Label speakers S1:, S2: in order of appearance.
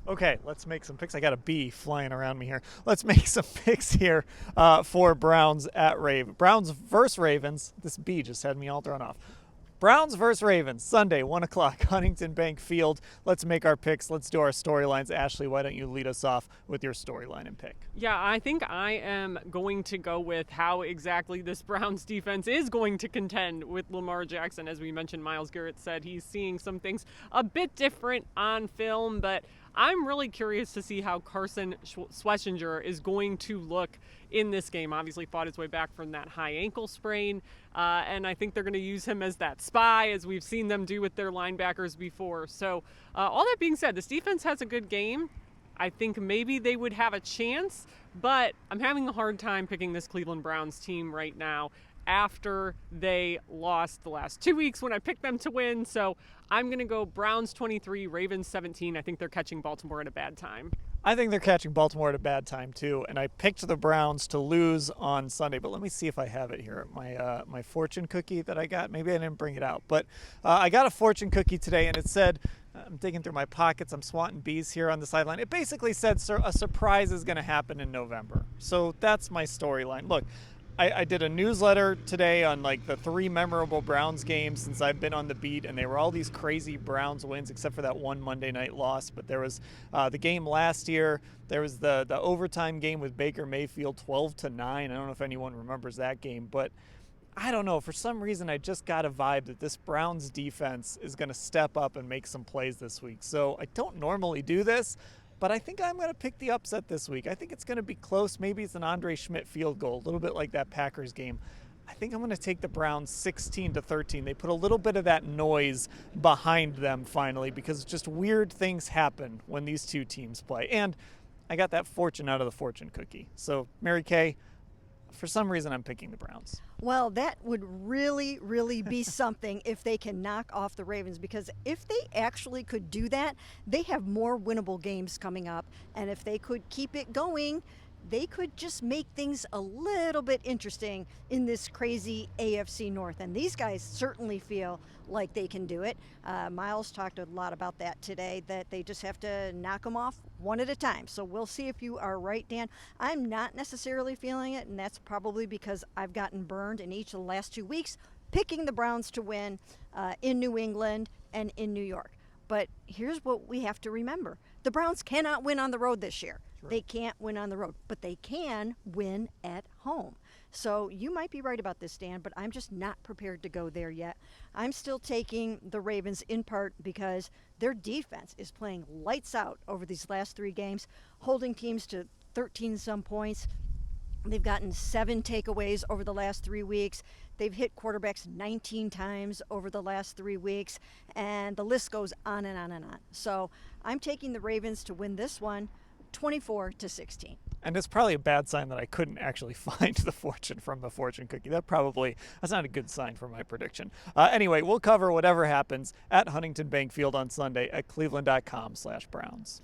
S1: Okay, let's make some picks. I got a bee flying around me here. Let's make some picks here for Browns at Browns versus Ravens. This bee just had me all thrown off. Browns versus Ravens, Sunday, 1 o'clock, Huntington Bank Field. Let's make our picks. Let's do our storylines. Ashley, why don't you lead us off with your storyline and pick?
S2: Yeah, I think I am going to go with how exactly this Browns defense is going to contend with Lamar Jackson. As we mentioned, Myles Garrett said he's seeing some things a bit different on film, but I'm really curious to see how Carson Schwarzenegger is going to look in this game. Obviously fought his way back from that high ankle sprain, and I think they're going to use him as that spy, as we've seen them do with their linebackers before. So all that being said, this defense has a good game. I think maybe they would have a chance, but I'm having a hard time picking this Cleveland Browns team right now after they lost the last 2 weeks when I picked them to win. So I'm going to go Browns 23, Ravens 17. I think they're catching Baltimore at a bad time.
S1: I think they're catching Baltimore at a bad time too, and I picked the Browns to lose on Sunday. But let me see if I have it here. My fortune cookie that I got. Maybe I didn't bring it out, but I got a fortune cookie today, and it said, I'm digging through my pockets. I'm swatting bees here on the sideline. It basically said, "Sir, a surprise is going to happen in November." So that's my storyline. Look, I did a newsletter today on like the 3 memorable Browns games since I've been on the beat, and they were all these crazy Browns wins except for that one Monday night loss. But there was the game last year. There was the overtime game with Baker Mayfield, 12-9. I don't know if anyone remembers that game, but I don't know. For some reason, I just got a vibe that this Browns defense is going to step up and make some plays this week. So I don't normally do this, but I think I'm going to pick the upset this week. I think it's going to be close. Maybe it's an Andre Schmidt field goal, a little bit like that Packers game. I think I'm going to take the Browns 16-13. They put a little bit of that noise behind them finally, because just weird things happen when these two teams play. And I got that fortune out of the fortune cookie. So, Mary Kay, for some reason, I'm picking the Browns.
S3: Well, that would really, really be something if they can knock off the Ravens, because if they actually could do that, they have more winnable games coming up. And if they could keep it going, they could just make things a little bit interesting in this crazy AFC North. And these guys certainly feel like they can do it. Myles talked a lot about that today, that they just have to knock them off one at a time. So we'll see if you are right, Dan. I'm not necessarily feeling it, and that's probably because I've gotten burned in each of the last 2 weeks picking the Browns to win in New England and in New York. But here's what we have to remember. The Browns cannot win on the road this year.
S1: Sure.
S3: They can't win on the road, but they can win at home. So you might be right about this, Dan, but I'm just not prepared to go there yet. I'm still taking the Ravens in part because their defense is playing lights out over these last 3 games, holding teams to 13-some points. They've gotten 7 takeaways over the last 3 weeks. They've hit quarterbacks 19 times over the last 3 weeks, and the list goes on and on and on. So I'm taking the Ravens to win this one 24-16.
S1: And it's probably a bad sign that I couldn't actually find the fortune from the fortune cookie. That's not a good sign for my prediction. Anyway, we'll cover whatever happens at Huntington Bank Field on Sunday at cleveland.com/Browns.